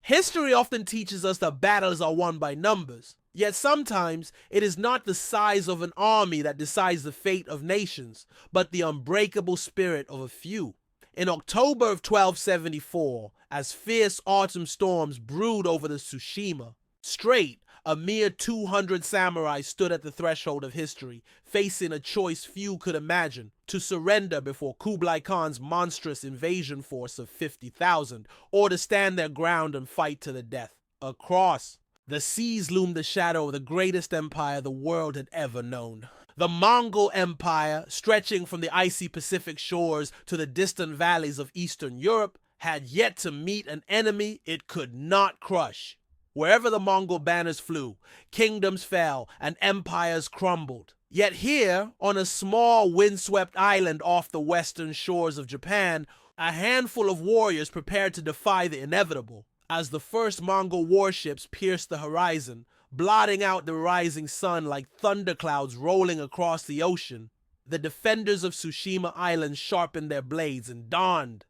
History often teaches us that battles are won by numbers, yet sometimes it is not the size of an army that decides the fate of nations, but the unbreakable spirit of a few. In October of 1274, as fierce autumn storms brewed over the Tsushima Strait, a mere 200 samurai stood at the threshold of history, facing a choice few could imagine: to surrender before Kublai Khan's monstrous invasion force of 50,000, or to stand their ground and fight to the death. Across the seas loomed the shadow of the greatest empire the world had ever known. The Mongol Empire, stretching from the icy Pacific shores to the distant valleys of Eastern Europe, had yet to meet an enemy it could not crush. Wherever the Mongol banners flew, kingdoms fell and empires crumbled. Yet here, on a small windswept island off the western shores of Japan, a handful of warriors prepared to defy the inevitable. As the first Mongol warships pierced the horizon, blotting out the rising sun like thunderclouds rolling across the ocean, the defenders of Tsushima Island sharpened their blades and donned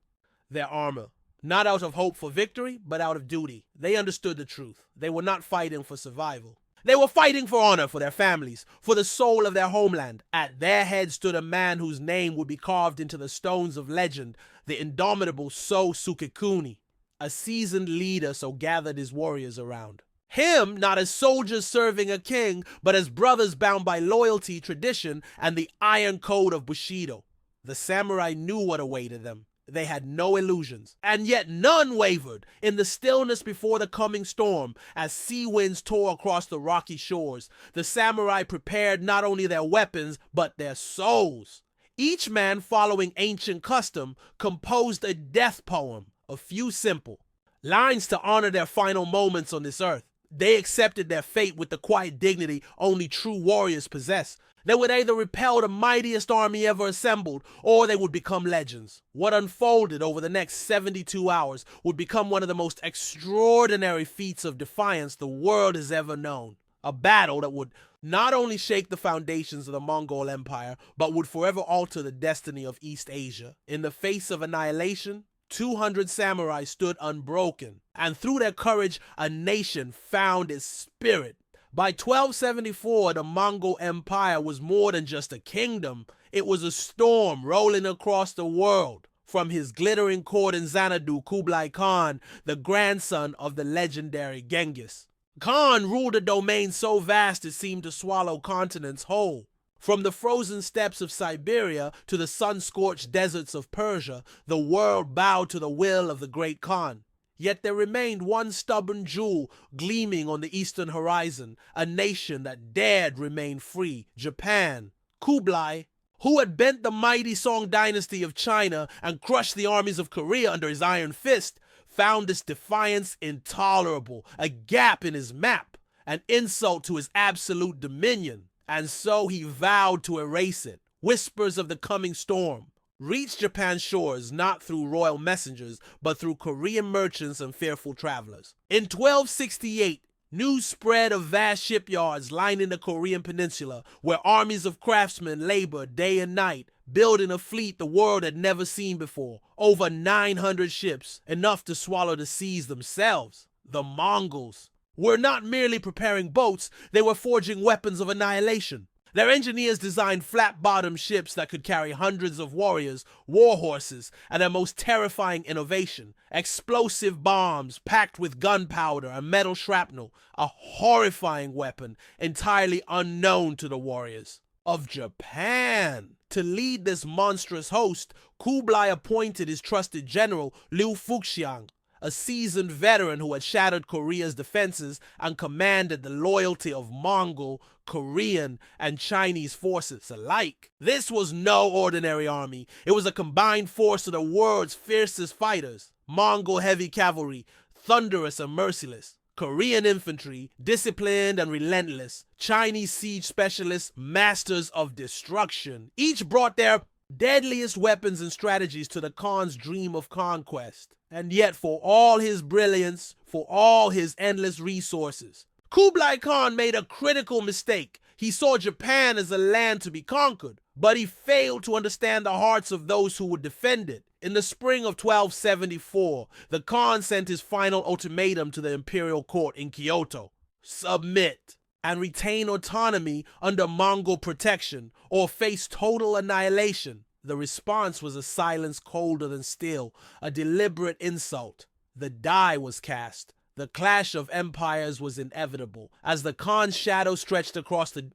their armor. Not out of hope for victory, but out of duty. They understood the truth. They were not fighting for survival. They were fighting for honor for their families, for the soul of their homeland. At their head stood a man whose name would be carved into the stones of legend, the indomitable So Sukekuni. A seasoned leader so gathered his warriors around. Him not as soldiers serving a king, but as brothers bound by loyalty, tradition, and the iron code of Bushido. The samurai knew what awaited them. They had no illusions, and yet none wavered in the stillness before the coming storm. As sea winds tore across the rocky shores, the samurai prepared not only their weapons, but their souls. Each man, following ancient custom, composed a death poem, a few simple lines to honor their final moments on this earth. They accepted their fate with the quiet dignity only true warriors possess. They would either repel the mightiest army ever assembled, or they would become legends. What unfolded over the next 72 hours would become one of the most extraordinary feats of defiance the world has ever known. A battle that would not only shake the foundations of the Mongol Empire, but would forever alter the destiny of East Asia. In the face of annihilation, 200 samurai stood unbroken, and through their courage, a nation found its spirit. By 1274, the Mongol Empire was more than just a kingdom. It was a storm rolling across the world. From his glittering court in Xanadu, Kublai Khan, the grandson of the legendary Genghis Khan, ruled a domain so vast it seemed to swallow continents whole. From the frozen steppes of Siberia to the sun-scorched deserts of Persia, the world bowed to the will of the great Khan. Yet there remained one stubborn jewel gleaming on the eastern horizon, a nation that dared remain free: Japan. Kublai, who had bent the mighty Song dynasty of China and crushed the armies of Korea under his iron fist, found this defiance intolerable, a gap in his map, an insult to his absolute dominion. And so he vowed to erase it. Whispers of the coming storm reached Japan's shores not through royal messengers, but through Korean merchants and fearful travelers. In 1268, news spread of vast shipyards lining the Korean peninsula, where armies of craftsmen labored day and night, building a fleet the world had never seen before. Over 900 ships, enough to swallow the seas themselves. The Mongols were not merely preparing boats, they were forging weapons of annihilation. Their engineers designed flat-bottomed ships that could carry hundreds of warriors, war horses, and their most terrifying innovation: explosive bombs packed with gunpowder and metal shrapnel, a horrifying weapon entirely unknown to the warriors of Japan. To lead this monstrous host, Kublai appointed his trusted general, Liu Fuxiang, a seasoned veteran who had shattered Korea's defenses and commanded the loyalty of Mongol, Korean, and Chinese forces alike. This was no ordinary army. It was a combined force of the world's fiercest fighters: Mongol heavy cavalry, thunderous and merciless; Korean infantry, disciplined and relentless; Chinese siege specialists, masters of destruction. Each brought their deadliest weapons and strategies to the Khan's dream of conquest. And yet, for all his brilliance, for all his endless resources, Kublai Khan made a critical mistake. He saw Japan as a land to be conquered, but he failed to understand the hearts of those who would defend it. In the spring of 1274, the Khan sent his final ultimatum to the imperial court in Kyoto: submit and retain autonomy under Mongol protection, or face total annihilation. The response was a silence colder than steel, a deliberate insult. The die was cast. The clash of empires was inevitable. As the Khan's shadow stretched across the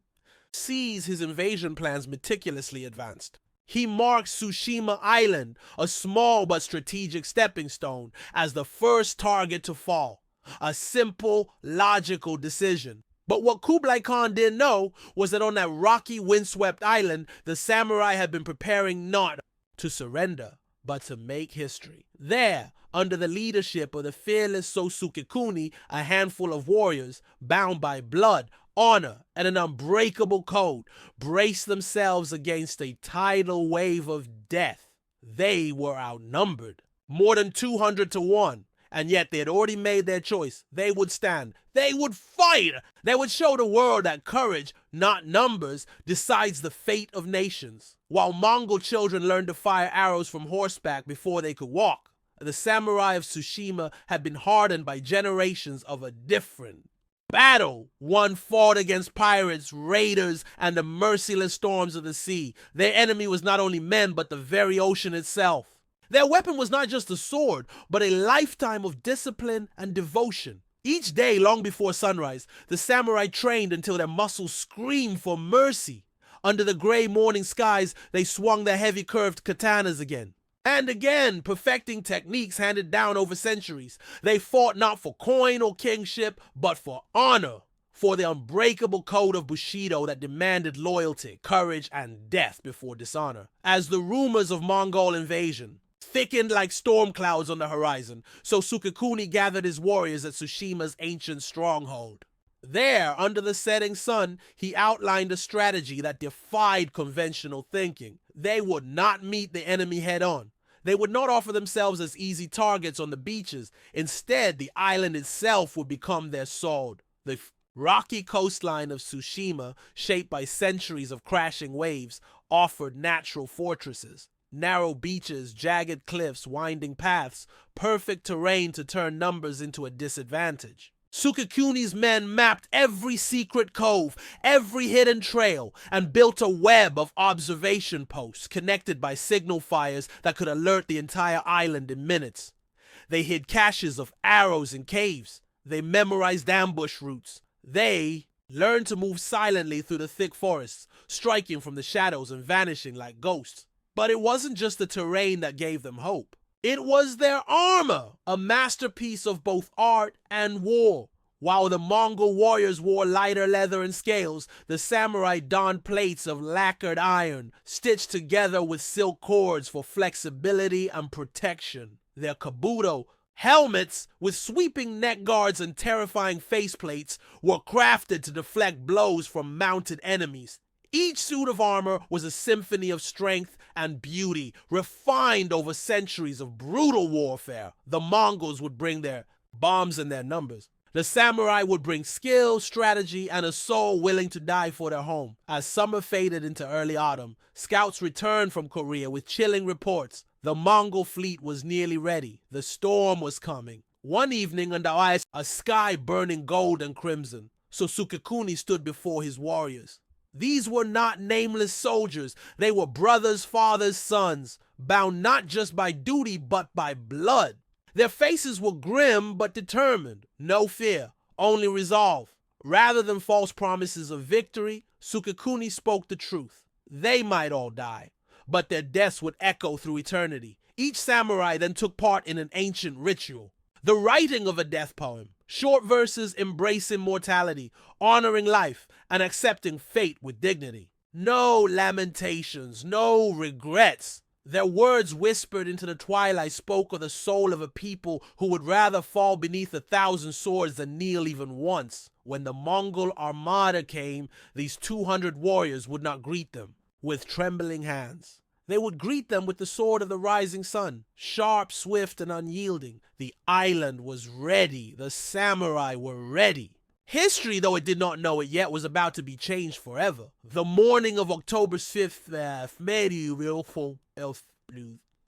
seas, his invasion plans meticulously advanced. He marked Tsushima Island, a small but strategic stepping stone, as the first target to fall. A simple, logical decision. But what Kublai Khan didn't know was that on that rocky, windswept island, the samurai had been preparing not to surrender, but to make history. There, under the leadership of the fearless Sosukekuni, a handful of warriors, bound by blood, honor, and an unbreakable code, braced themselves against a tidal wave of death. They were outnumbered, more than 200 to 1, and yet they had already made their choice. They would stand. They would fight. They would show the world that courage, not numbers, decides the fate of nations. While Mongol children learned to fire arrows from horseback before they could walk, the samurai of Tsushima had been hardened by generations of a different battle. One fought against pirates, raiders, and the merciless storms of the sea. Their enemy was not only men, but the very ocean itself. Their weapon was not just a sword, but a lifetime of discipline and devotion. Each day, long before sunrise, the samurai trained until their muscles screamed for mercy. Under the gray morning skies, they swung their heavy curved katanas again and again, perfecting techniques handed down over centuries. They fought not for coin or kingship, but for honor, for the unbreakable code of Bushido that demanded loyalty, courage, and death before dishonor. As the rumors of Mongol invasion thickened like storm clouds on the horizon, so Sukekuni gathered his warriors at Tsushima's ancient stronghold. There, under the setting sun, he outlined a strategy that defied conventional thinking. They would not meet the enemy head-on. They would not offer themselves as easy targets on the beaches. Instead, the island itself would become their sword. The rocky coastline of Tsushima, shaped by centuries of crashing waves, offered natural fortresses. Narrow beaches, jagged cliffs, winding paths, perfect terrain to turn numbers into a disadvantage. Sukekuni's men mapped every secret cove, every hidden trail, and built a web of observation posts connected by signal fires that could alert the entire island in minutes. They hid caches of arrows in caves. They memorized ambush routes. They learned to move silently through the thick forests, striking from the shadows and vanishing like ghosts. But it wasn't just the terrain that gave them hope. It was their armor, a masterpiece of both art and war. While the Mongol warriors wore lighter leather and scales, the samurai donned plates of lacquered iron, stitched together with silk cords for flexibility and protection. Their kabuto, helmets with sweeping neck guards and terrifying faceplates, were crafted to deflect blows from mounted enemies. Each suit of armor was a symphony of strength and beauty, refined over centuries of brutal warfare. The Mongols would bring their bombs and their numbers. The samurai would bring skill, strategy, and a soul willing to die for their home. As summer faded into early autumn, scouts returned from Korea with chilling reports. The Mongol fleet was nearly ready. The storm was coming. One evening under ice, a sky burning gold and crimson, so Sukekuni stood before his warriors. These were not nameless soldiers. They were brothers, fathers, sons, bound not just by duty, but by blood. Their faces were grim but determined. No fear, only resolve. Rather than false promises of victory, Sukekuni spoke the truth. They might all die, but their deaths would echo through eternity. Each samurai then took part in an ancient ritual, the writing of a death poem. Short verses embracing mortality, honoring life, and accepting fate with dignity. No lamentations, no regrets. Their words whispered into the twilight spoke of the soul of a people who would rather fall beneath 1,000 swords than kneel even once. When the Mongol armada came, these 200 warriors would not greet them with trembling hands. They would greet them with the sword of the rising sun, sharp, swift, and unyielding. The island was ready. The samurai were ready. History, though it did not know it yet, was about to be changed forever. The morning of October 5th,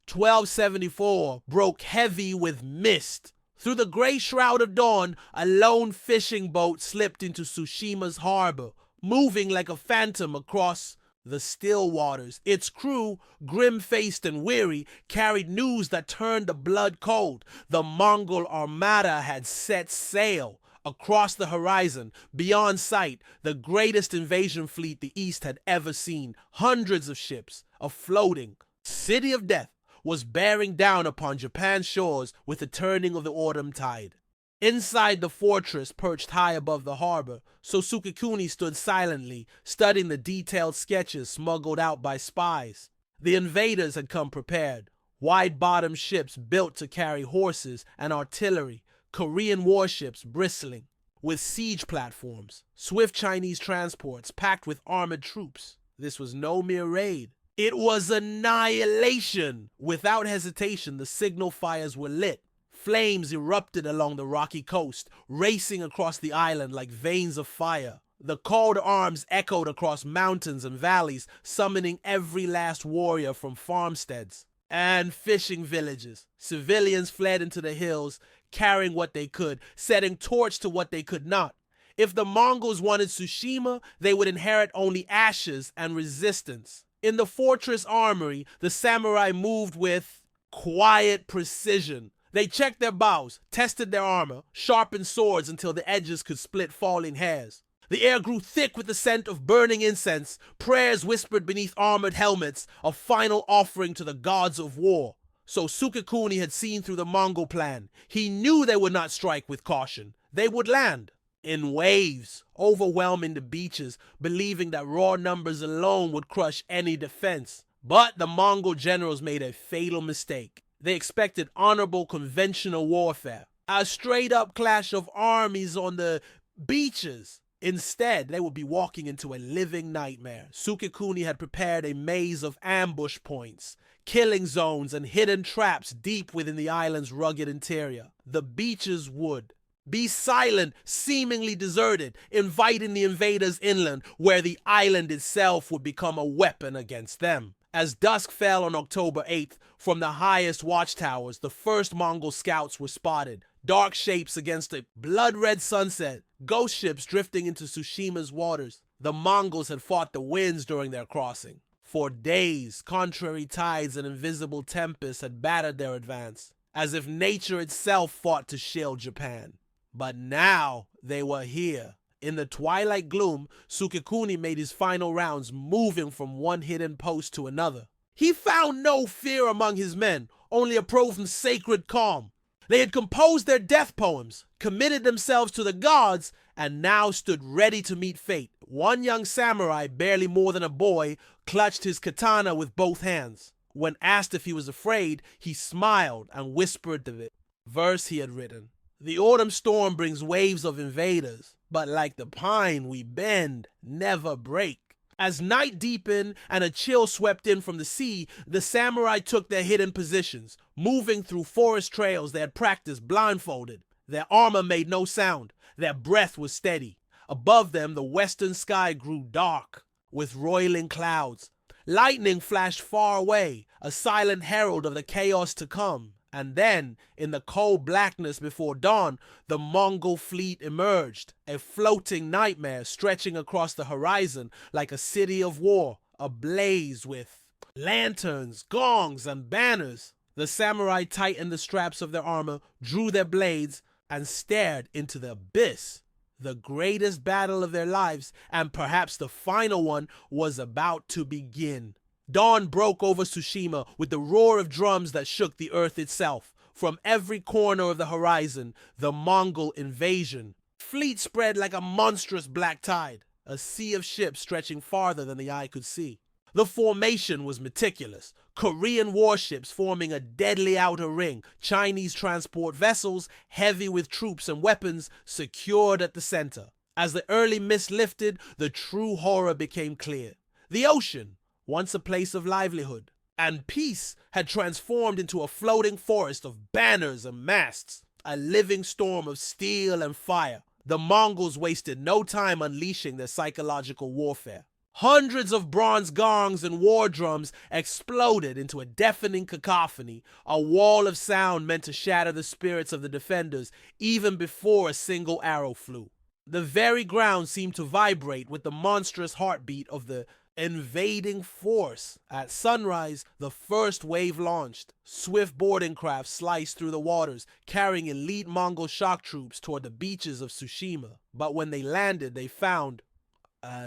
1274 broke heavy with mist. Through the gray shroud of dawn, a lone fishing boat slipped into Tsushima's harbor, moving like a phantom across the still waters. Its crew, grim-faced and weary, carried news that turned the blood cold. The Mongol armada had set sail. Across the horizon, beyond sight, the greatest invasion fleet the East had ever seen. Hundreds of ships, a floating city of death, was bearing down upon Japan's shores with the turning of the autumn tide. Inside the fortress, perched high above the harbor, Sukekuni stood silently, studying the detailed sketches smuggled out by spies. The invaders had come prepared. Wide-bottomed ships built to carry horses and artillery, Korean warships bristling with siege platforms, swift Chinese transports packed with armored troops. This was no mere raid. It was annihilation. Without hesitation, the signal fires were lit. Flames erupted along the rocky coast, racing across the island like veins of fire. The call to arms echoed across mountains and valleys, summoning every last warrior from farmsteads and fishing villages. Civilians fled into the hills, carrying what they could, setting torch to what they could not. If the Mongols wanted Tsushima, they would inherit only ashes and resistance. In the fortress armory, the samurai moved with quiet precision. They checked their bows, tested their armor, sharpened swords until the edges could split falling hairs. The air grew thick with the scent of burning incense, prayers whispered beneath armored helmets, a final offering to the gods of war. So Sukekuni had seen through the Mongol plan. He knew they would not strike with caution. They would land in waves, overwhelming the beaches, believing that raw numbers alone would crush any defense. But the Mongol generals made a fatal mistake. They expected honorable conventional warfare, a straight-up clash of armies on the beaches. Instead, they would be walking into a living nightmare. Sukekuni had prepared a maze of ambush points, killing zones, and hidden traps deep within the island's rugged interior. The beaches would be silent, seemingly deserted, inviting the invaders inland, where the island itself would become a weapon against them. As dusk fell on October 8th, from the highest watchtowers, the first Mongol scouts were spotted. Dark shapes against a blood-red sunset, ghost ships drifting into Tsushima's waters. The Mongols had fought the winds during their crossing. For days, contrary tides and invisible tempests had battered their advance, as if nature itself fought to shield Japan. But now they were here. In the twilight gloom, Sukekuni made his final rounds, moving from one hidden post to another. He found no fear among his men, only a profound sacred calm. They had composed their death poems, committed themselves to the gods, and now stood ready to meet fate. One young samurai, barely more than a boy, clutched his katana with both hands. When asked if he was afraid, he smiled and whispered the verse he had written. The autumn storm brings waves of invaders, but like the pine we bend, never break. As night deepened and a chill swept in from the sea, the samurai took their hidden positions, moving through forest trails they had practiced blindfolded. Their armor made no sound. Their breath was steady. Above them, the western sky grew dark with roiling clouds. Lightning flashed far away, a silent herald of the chaos to come. And then, in the cold blackness before dawn, the Mongol fleet emerged, a floating nightmare stretching across the horizon like a city of war, ablaze with lanterns, gongs, and banners. The samurai tightened the straps of their armor, drew their blades, and stared into the abyss. The greatest battle of their lives, and perhaps the final one, was about to begin. Dawn broke over Tsushima with the roar of drums that shook the earth itself. From every corner of the horizon, the Mongol invasion. Fleet spread like a monstrous black tide, a sea of ships stretching farther than the eye could see. The formation was meticulous. Korean warships forming a deadly outer ring, Chinese transport vessels, heavy with troops and weapons, secured at the center. As the early mist lifted, the true horror became clear. The ocean, once a place of livelihood and peace, had transformed into a floating forest of banners and masts, a living storm of steel and fire. The Mongols wasted no time unleashing their psychological warfare. Hundreds of bronze gongs and war drums exploded into a deafening cacophony, a wall of sound meant to shatter the spirits of the defenders even before a single arrow flew. The very ground seemed to vibrate with the monstrous heartbeat of the invading force. At sunrise, the first wave launched. Swift boarding crafts sliced through the waters, carrying elite Mongol shock troops toward the beaches of Tsushima. But when they landed, they found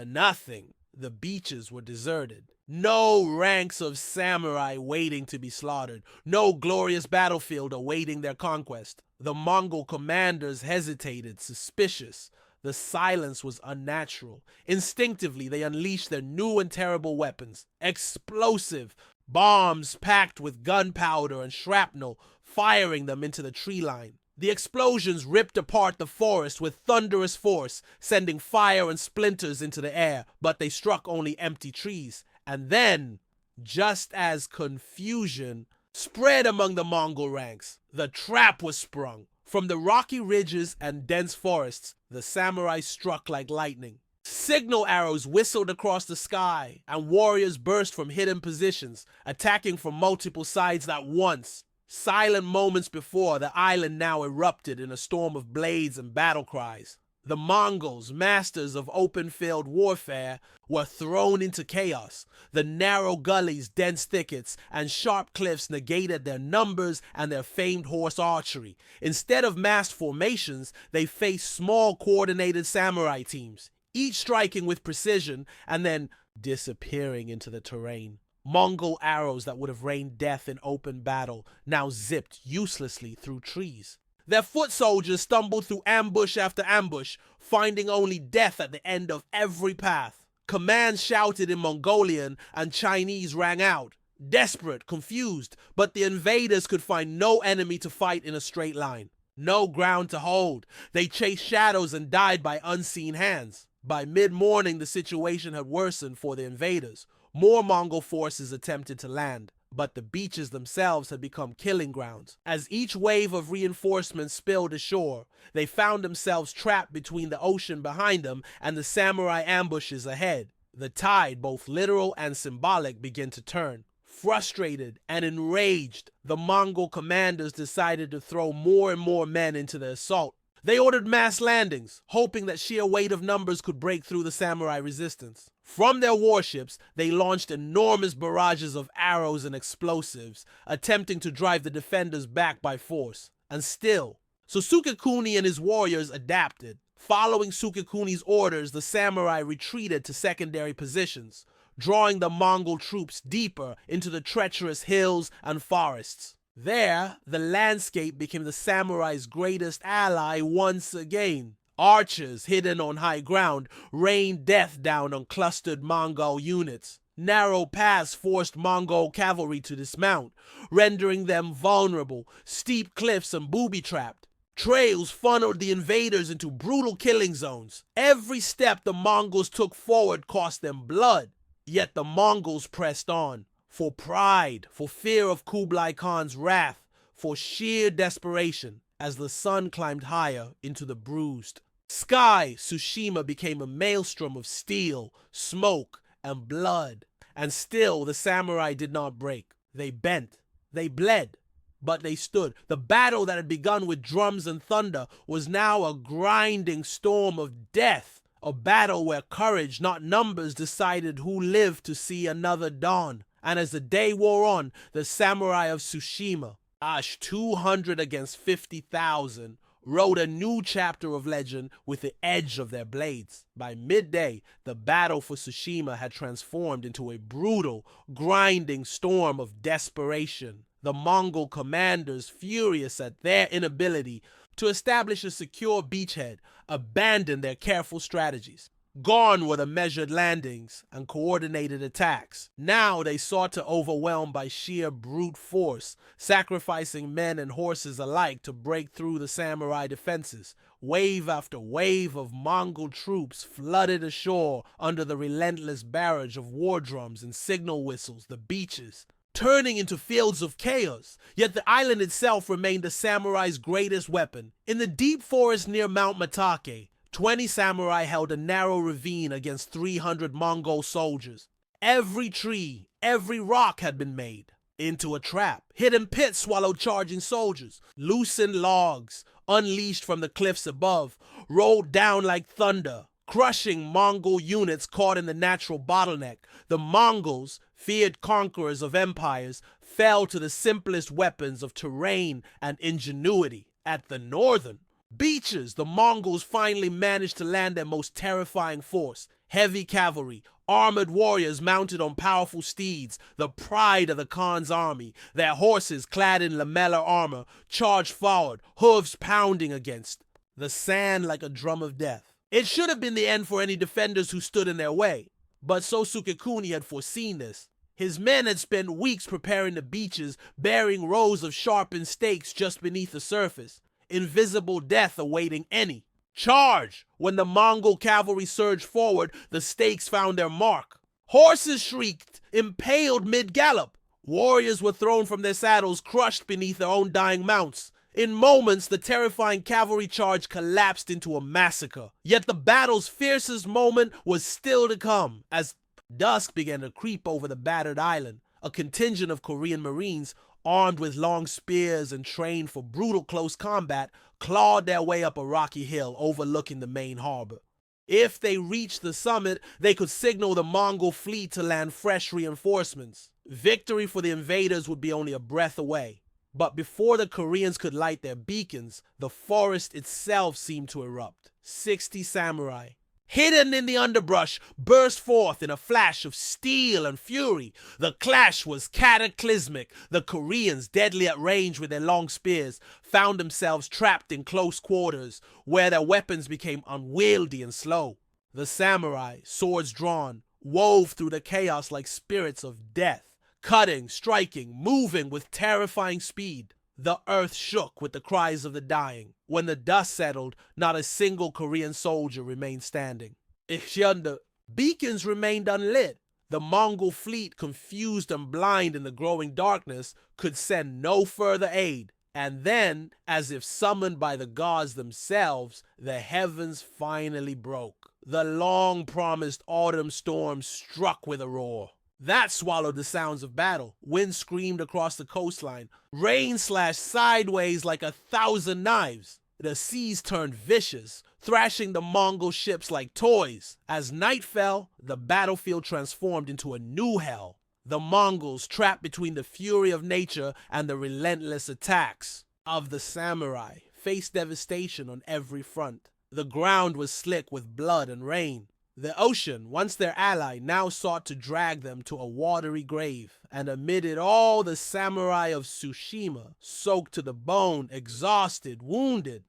nothing. The beaches were deserted. No ranks of samurai waiting to be slaughtered. No glorious battlefield awaiting their conquest. The Mongol commanders hesitated, suspicious. The silence was unnatural. Instinctively, they unleashed their new and terrible weapons. Explosive bombs packed with gunpowder and shrapnel, firing them into the tree line. The explosions ripped apart the forest with thunderous force, sending fire and splinters into the air, but they struck only empty trees. And then, just as confusion spread among the Mongol ranks, the trap was sprung. From the rocky ridges and dense forests, the samurai struck like lightning. Signal arrows whistled across the sky, and warriors burst from hidden positions, attacking from multiple sides at once. Silent moments before, the island now erupted in a storm of blades and battle cries. The Mongols, masters of open-field warfare, were thrown into chaos. The narrow gullies, dense thickets, and sharp cliffs negated their numbers and their famed horse archery. Instead of massed formations, they faced small coordinated samurai teams, each striking with precision and then disappearing into the terrain. Mongol arrows that would have rained death in open battle now zipped uselessly through trees. Their foot soldiers stumbled through ambush after ambush, finding only death at the end of every path. Commands shouted in Mongolian and Chinese rang out, desperate, confused, but the invaders could find no enemy to fight in a straight line. No ground to hold. They chased shadows and died by unseen hands. By mid-morning, the situation had worsened for the invaders. More Mongol forces attempted to land, but the beaches themselves had become killing grounds. As each wave of reinforcements spilled ashore, they found themselves trapped between the ocean behind them and the samurai ambushes ahead. The tide, both literal and symbolic, began to turn. Frustrated and enraged, the Mongol commanders decided to throw more and more men into the assault. They ordered mass landings, hoping that sheer weight of numbers could break through the samurai resistance. From their warships, they launched enormous barrages of arrows and explosives, attempting to drive the defenders back by force. And still, Sukekuni and his warriors adapted. Following Sukekuni's orders, the samurai retreated to secondary positions, drawing the Mongol troops deeper into the treacherous hills and forests. There, the landscape became the samurai's greatest ally once again. Archers, hidden on high ground, rained death down on clustered Mongol units. Narrow paths forced Mongol cavalry to dismount, rendering them vulnerable. Steep cliffs and booby-trapped. Trails funneled the invaders into brutal killing zones. Every step the Mongols took forward cost them blood. Yet the Mongols pressed on. For pride, for fear of Kublai Khan's wrath, for sheer desperation, as the sun climbed higher into the bruised sky, Tsushima became a maelstrom of steel, smoke, and blood. And still the samurai did not break. They bent, they bled, but they stood. The battle that had begun with drums and thunder was now a grinding storm of death. A battle where courage, not numbers, decided who lived to see another dawn. And as the day wore on, the samurai of Tsushima, 200 against 50,000, wrote a new chapter of legend with the edge of their blades. By midday, the battle for Tsushima had transformed into a brutal, grinding storm of desperation. The Mongol commanders, furious at their inability to establish a secure beachhead, abandoned their careful strategies. Gone were the measured landings and coordinated attacks. Now they sought to overwhelm by sheer brute force, sacrificing men and horses alike to break through the samurai defenses. Wave after wave of Mongol troops flooded ashore under the relentless barrage of war drums and signal whistles, the beaches, turning into fields of chaos. Yet the island itself remained the samurai's greatest weapon. In the deep forest near Mount Matake, 20 samurai held a narrow ravine against 300 Mongol soldiers. Every tree, every rock had been made into a trap. Hidden pits swallowed charging soldiers. Loosened logs, unleashed from the cliffs above, rolled down like thunder, crushing Mongol units caught in the natural bottleneck. The Mongols, feared conquerors of empires, fell to the simplest weapons of terrain and ingenuity. At the northern beaches, the Mongols finally managed to land their most terrifying force. Heavy cavalry, armored warriors mounted on powerful steeds, the pride of the Khan's army. Their horses, clad in lamellar armor, charged forward, hooves pounding against the sand like a drum of death. It should have been the end for any defenders who stood in their way, but So Sukekuni had foreseen this. His men had spent weeks preparing the beaches, bearing rows of sharpened stakes just beneath the surface, invisible death awaiting any. Charge! When the Mongol cavalry surged forward, the stakes found their mark. Horses shrieked, impaled mid-gallop. Warriors were thrown from their saddles, crushed beneath their own dying mounts. In moments, the terrifying cavalry charge collapsed into a massacre. Yet the battle's fiercest moment was still to come. As dusk began to creep over the battered island, a contingent of Korean Marines, armed with long spears and trained for brutal close combat, clawed their way up a rocky hill overlooking the main harbor. If they reached the summit, they could signal the Mongol fleet to land fresh reinforcements. Victory for the invaders would be only a breath away. But before the Koreans could light their beacons, the forest itself seemed to erupt. 60 samurai, hidden in the underbrush, burst forth in a flash of steel and fury. The clash was cataclysmic. The Koreans, deadly at range with their long spears, found themselves trapped in close quarters, where their weapons became unwieldy and slow. The samurai, swords drawn, wove through the chaos like spirits of death, cutting, striking, moving with terrifying speed. The earth shook with the cries of the dying. When the dust settled, not a single Korean soldier remained standing. The beacons remained unlit. The Mongol fleet, confused and blind in the growing darkness, could send no further aid. And then, as if summoned by the gods themselves, the heavens finally broke. The long-promised autumn storm struck with a roar. That swallowed the sounds of battle. Wind screamed across the coastline. Rain slashed sideways like 1,000 knives. The seas turned vicious, thrashing the Mongol ships like toys. As night fell, the battlefield transformed into a new hell. The Mongols, trapped between the fury of nature and the relentless attacks of the samurai, faced devastation on every front. The ground was slick with blood and rain. The ocean, once their ally, now sought to drag them to a watery grave. And amid it all, the samurai of Tsushima, soaked to the bone, exhausted, wounded,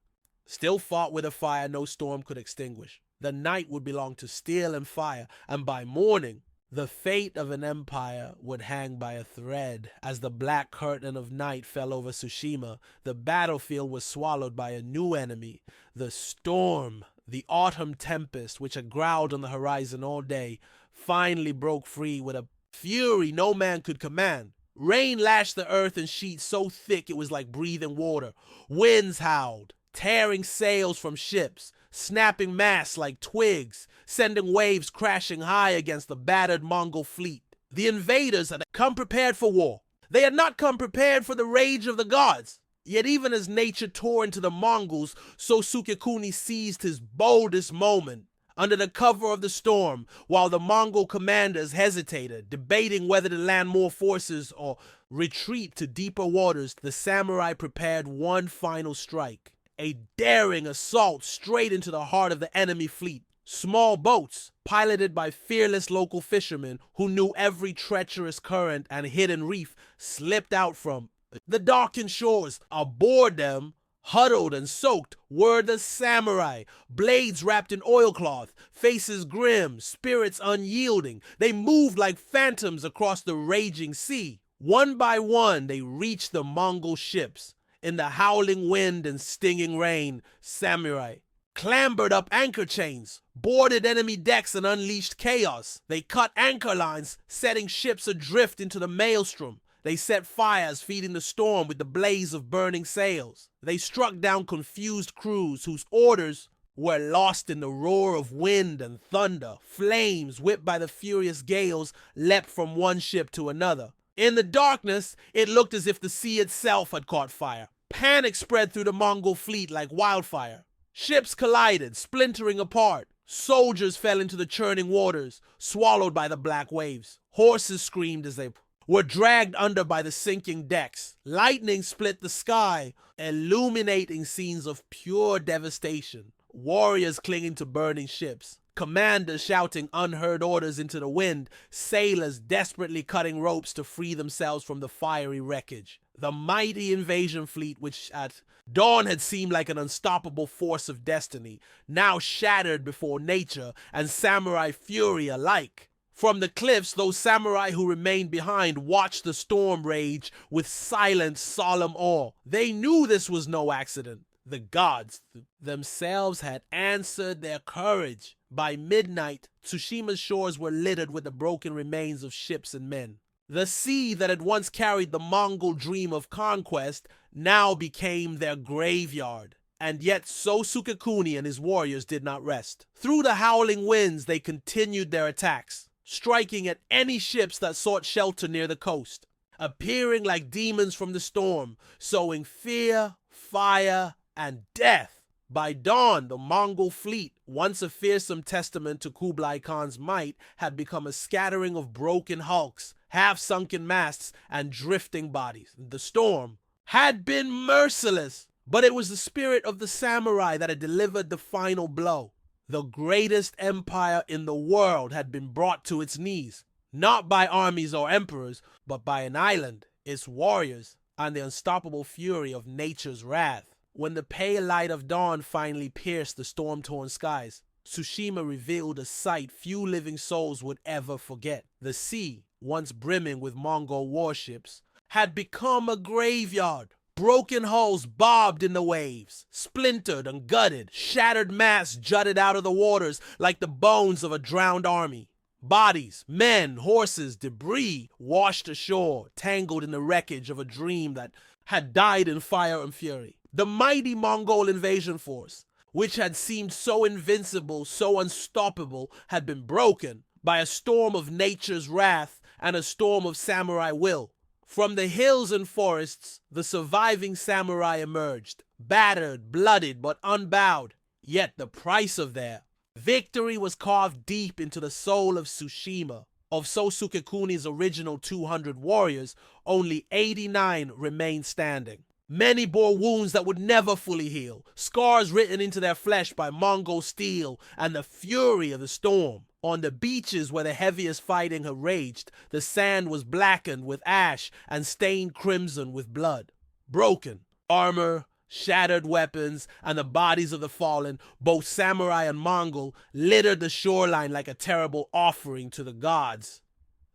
still fought with a fire no storm could extinguish. The night would belong to steel and fire, and by morning, the fate of an empire would hang by a thread. As the black curtain of night fell over Tsushima, the battlefield was swallowed by a new enemy, the storm. The autumn tempest, which had growled on the horizon all day, finally broke free with a fury no man could command. Rain lashed the earth in sheets so thick it was like breathing water. Winds howled, tearing sails from ships, snapping masts like twigs, sending waves crashing high against the battered Mongol fleet. The invaders had come prepared for war. They had not come prepared for the rage of the gods. Yet even as nature tore into the Mongols, so Sukekuni seized his boldest moment. Under the cover of the storm, while the Mongol commanders hesitated, debating whether to land more forces or retreat to deeper waters, the samurai prepared one final strike. A daring assault straight into the heart of the enemy fleet. Small boats, piloted by fearless local fishermen who knew every treacherous current and hidden reef, slipped out from the darkened shores. Aboard them, huddled and soaked, were the samurai, blades wrapped in oilcloth, faces grim, spirits unyielding. They moved like phantoms across the raging sea. One by one, they reached the Mongol ships. In the howling wind and stinging rain, samurai clambered up anchor chains, boarded enemy decks and unleashed chaos. They cut anchor lines, setting ships adrift into the maelstrom. They set fires, feeding the storm with the blaze of burning sails. They struck down confused crews whose orders were lost in the roar of wind and thunder. Flames, whipped by the furious gales, leapt from one ship to another. In the darkness, it looked as if the sea itself had caught fire. Panic spread through the Mongol fleet like wildfire. Ships collided, splintering apart. Soldiers fell into the churning waters, swallowed by the black waves. Horses screamed as they were dragged under by the sinking decks. Lightning split the sky, illuminating scenes of pure devastation. Warriors clinging to burning ships. Commanders shouting unheard orders into the wind. Sailors desperately cutting ropes to free themselves from the fiery wreckage. The mighty invasion fleet, which at dawn had seemed like an unstoppable force of destiny, now shattered before nature and samurai fury alike. From the cliffs, those samurai who remained behind watched the storm rage with silent, solemn awe. They knew this was no accident. The gods themselves had answered their courage. By midnight, Tsushima's shores were littered with the broken remains of ships and men. The sea that had once carried the Mongol dream of conquest now became their graveyard. And yet So Sukekuni and his warriors did not rest. Through the howling winds, they continued their attacks, striking at any ships that sought shelter near the coast, appearing like demons from the storm, sowing fear, fire, and death. By dawn, the Mongol fleet, once a fearsome testament to Kublai Khan's might, had become a scattering of broken hulks, half-sunken masts, and drifting bodies. The storm had been merciless, but it was the spirit of the samurai that had delivered the final blow. The greatest empire in the world had been brought to its knees, not by armies or emperors, but by an island, its warriors, and the unstoppable fury of nature's wrath. When the pale light of dawn finally pierced the storm-torn skies, Tsushima revealed a sight few living souls would ever forget. The sea, once brimming with Mongol warships, had become a graveyard. Broken hulls bobbed in the waves, splintered and gutted. Shattered masts jutted out of the waters like the bones of a drowned army. Bodies, men, horses, debris washed ashore, tangled in the wreckage of a dream that had died in fire and fury. The mighty Mongol invasion force, which had seemed so invincible, so unstoppable, had been broken by a storm of nature's wrath and a storm of samurai will. From the hills and forests, the surviving samurai emerged, battered, bloodied, but unbowed. Yet the price of their victory was carved deep into the soul of Tsushima. Of So Sukekuni's original 200 warriors, only 89 remained standing. Many bore wounds that would never fully heal, scars written into their flesh by Mongol steel and the fury of the storm. On the beaches where the heaviest fighting had raged, the sand was blackened with ash and stained crimson with blood. Broken armor, shattered weapons, and the bodies of the fallen, both samurai and Mongol, littered the shoreline like a terrible offering to the gods.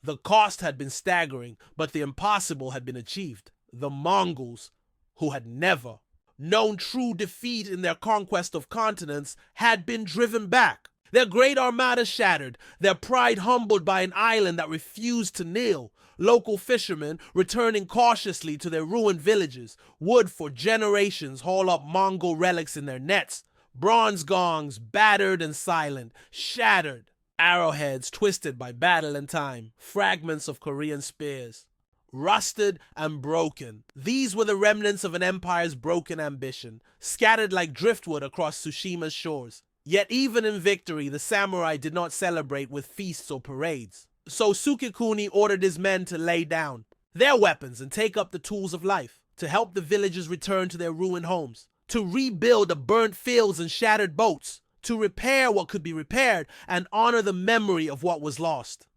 The cost had been staggering, but the impossible had been achieved. The Mongols, who had never known true defeat in their conquest of continents, had been driven back. Their great armada shattered, their pride humbled by an island that refused to kneel. Local fishermen, returning cautiously to their ruined villages, would for generations haul up Mongol relics in their nets. Bronze gongs, battered and silent, shattered. Arrowheads twisted by battle and time. Fragments of Korean spears, rusted and broken. These were the remnants of an empire's broken ambition, scattered like driftwood across Tsushima's shores. Yet even in victory, the samurai did not celebrate with feasts or parades. So Sukekuni ordered his men to lay down their weapons and take up the tools of life, to help the villagers return to their ruined homes, to rebuild the burnt fields and shattered boats, to repair what could be repaired and honor the memory of what was lost.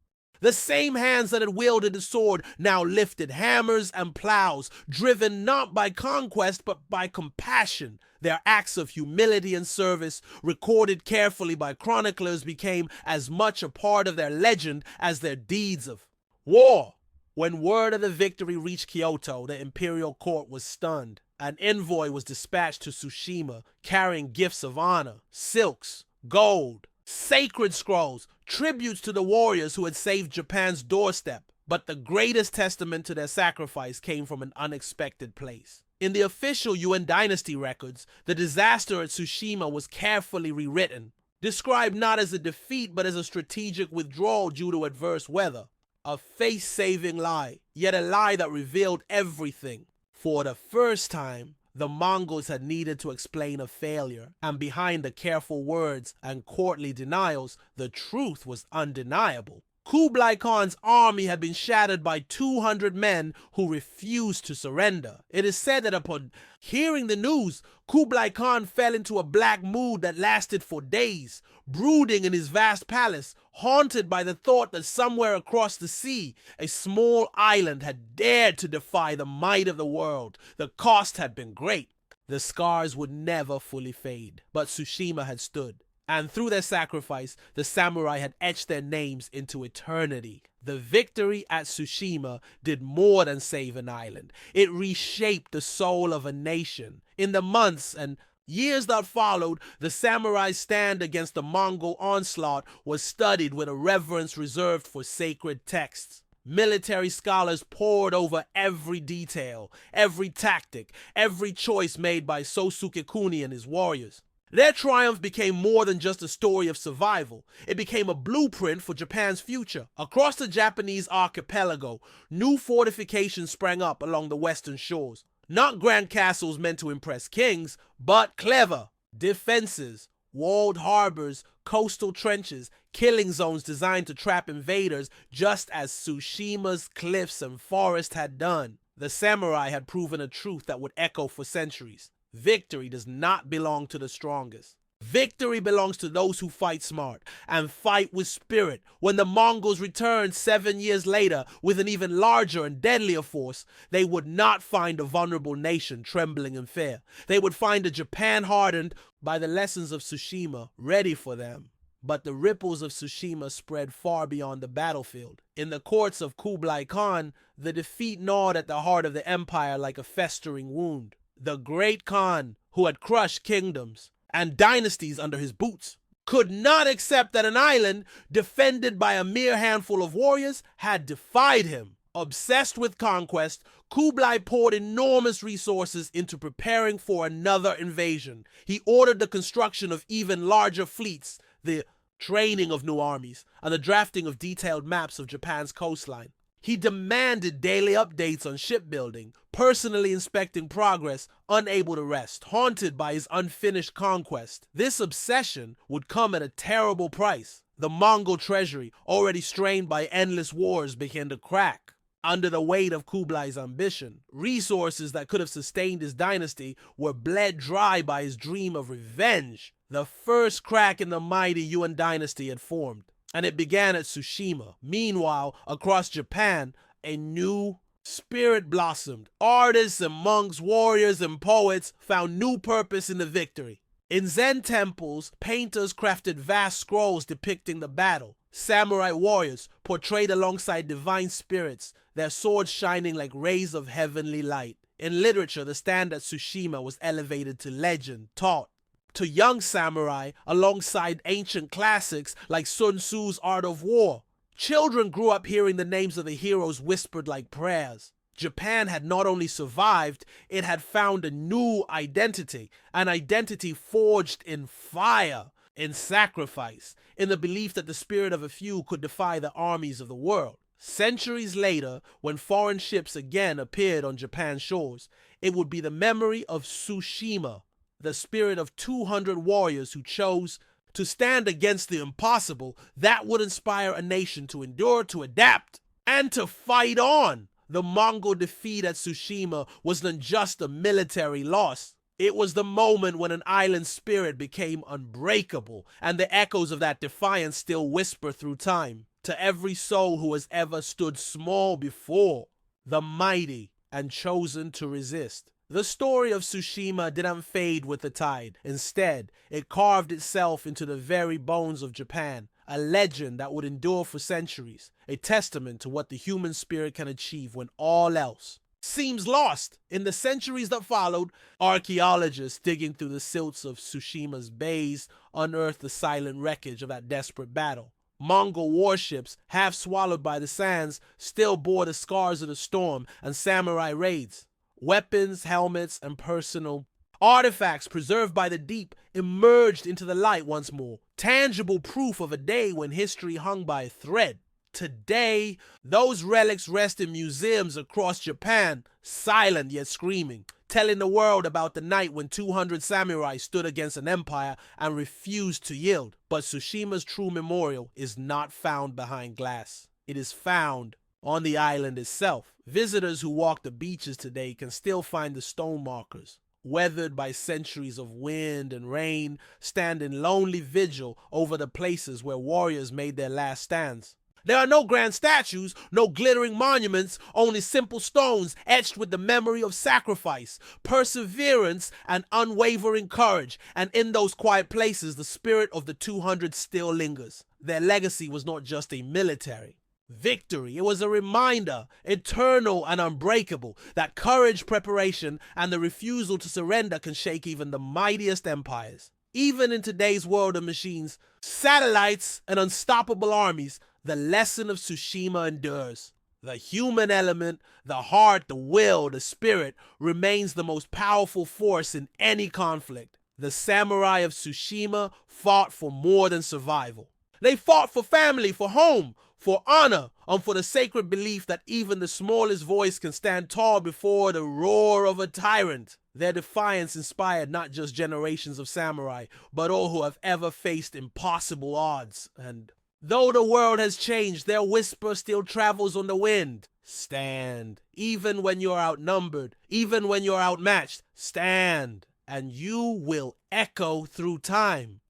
The same hands that had wielded the sword now lifted hammers and plows, driven not by conquest but by compassion. Their acts of humility and service, recorded carefully by chroniclers, became as much a part of their legend as their deeds of war. When word of the victory reached Kyoto, the imperial court was stunned. An envoy was dispatched to Tsushima, carrying gifts of honor, silks, gold, sacred scrolls, tributes to the warriors who had saved Japan's doorstep. But the greatest testament to their sacrifice came from an unexpected place. In the official Yuan dynasty records, the disaster at Tsushima was carefully rewritten, described not as a defeat but as a strategic withdrawal due to adverse weather. A face-saving lie, yet a lie that revealed everything. For the first time, the Mongols had needed to explain a failure, and behind the careful words and courtly denials, the truth was undeniable. Kublai Khan's army had been shattered by 200 men who refused to surrender. It is said that upon hearing the news, Kublai Khan fell into a black mood that lasted for days, brooding in his vast palace, haunted by the thought that somewhere across the sea, a small island had dared to defy the might of the world. The cost had been great. The scars would never fully fade, but Tsushima had stood. And through their sacrifice, the samurai had etched their names into eternity. The victory at Tsushima did more than save an island. It reshaped the soul of a nation. In the months and years that followed, the samurai's stand against the Mongol onslaught was studied with a reverence reserved for sacred texts. Military scholars pored over every detail, every tactic, every choice made by Sosuke Kuni and his warriors. Their triumph became more than just a story of survival. It became a blueprint for Japan's future. Across the Japanese archipelago, new fortifications sprang up along the western shores. Not grand castles meant to impress kings, but clever defenses, walled harbors, coastal trenches, killing zones designed to trap invaders, just as Tsushima's cliffs and forests had done. The samurai had proven a truth that would echo for centuries. Victory does not belong to the strongest. Victory belongs to those who fight smart and fight with spirit. When the Mongols returned 7 years later with an even larger and deadlier force, they would not find a vulnerable nation trembling in fear. They would find a Japan hardened by the lessons of Tsushima, ready for them. But the ripples of Tsushima spread far beyond the battlefield. In the courts of Kublai Khan, the defeat gnawed at the heart of the empire like a festering wound. The great Khan, who had crushed kingdoms and dynasties under his boots, could not accept that an island defended by a mere handful of warriors had defied him. Obsessed with conquest, Kublai poured enormous resources into preparing for another invasion. He ordered the construction of even larger fleets, the training of new armies, and the drafting of detailed maps of Japan's coastline. He demanded daily updates on shipbuilding, personally inspecting progress, unable to rest, haunted by his unfinished conquest. This obsession would come at a terrible price. The Mongol treasury, already strained by endless wars, began to crack under the weight of Kublai's ambition. Resources that could have sustained his dynasty were bled dry by his dream of revenge. The first crack in the mighty Yuan dynasty had formed, and it began at Tsushima. Meanwhile, across Japan, a new spirit blossomed. Artists and monks, warriors and poets found new purpose in the victory. In Zen temples, painters crafted vast scrolls depicting the battle. Samurai warriors portrayed alongside divine spirits, their swords shining like rays of heavenly light. In literature, the stand at Tsushima was elevated to legend, taught to young samurai alongside ancient classics like Sun Tzu's Art of War. Children grew up hearing the names of the heroes whispered like prayers. Japan had not only survived, it had found a new identity, an identity forged in fire, in sacrifice, in the belief that the spirit of a few could defy the armies of the world. Centuries later, when foreign ships again appeared on Japan's shores, it would be the memory of Tsushima, the spirit of 200 warriors who chose to stand against the impossible, that would inspire a nation to endure, to adapt, and to fight on. The Mongol defeat at Tsushima wasn't just a military loss. It was the moment when an island spirit became unbreakable, and the echoes of that defiance still whisper through time to every soul who has ever stood small before the mighty and chosen to resist. The story of Tsushima didn't fade with the tide. Instead, it carved itself into the very bones of Japan, a legend that would endure for centuries, a testament to what the human spirit can achieve when all else seems lost. In the centuries that followed, archaeologists digging through the silts of Tsushima's bays unearthed the silent wreckage of that desperate battle. Mongol warships, half swallowed by the sands, still bore the scars of the storm and samurai raids. Weapons, helmets, and personal artifacts preserved by the deep emerged into the light once more, tangible proof of a day when history hung by a thread. Today, those relics rest in museums across Japan, silent yet screaming, telling the world about the night when 200 samurai stood against an empire and refused to yield. But Tsushima's true memorial is not found behind glass. It is found on the island itself. Visitors who walk the beaches today can still find the stone markers, weathered by centuries of wind and rain, stand in lonely vigil over the places where warriors made their last stands. There are no grand statues, no glittering monuments, only simple stones etched with the memory of sacrifice, perseverance, and unwavering courage. And in those quiet places, the spirit of the 200 still lingers. Their legacy was not just a military victory. It was a reminder, eternal and unbreakable, that courage, preparation, and the refusal to surrender can shake even the mightiest empires. Even in today's world of machines, satellites, and unstoppable armies, the lesson of Tsushima endures. The human element, the heart, the will, the spirit, remains the most powerful force in any conflict. The samurai of Tsushima fought for more than survival. They fought for family, for home, for honor, and for the sacred belief that even the smallest voice can stand tall before the roar of a tyrant. Their defiance inspired not just generations of samurai, but all who have ever faced impossible odds. And though the world has changed, their whisper still travels on the wind. Stand. Even when you're outnumbered, even when you're outmatched, stand. And you will echo through time.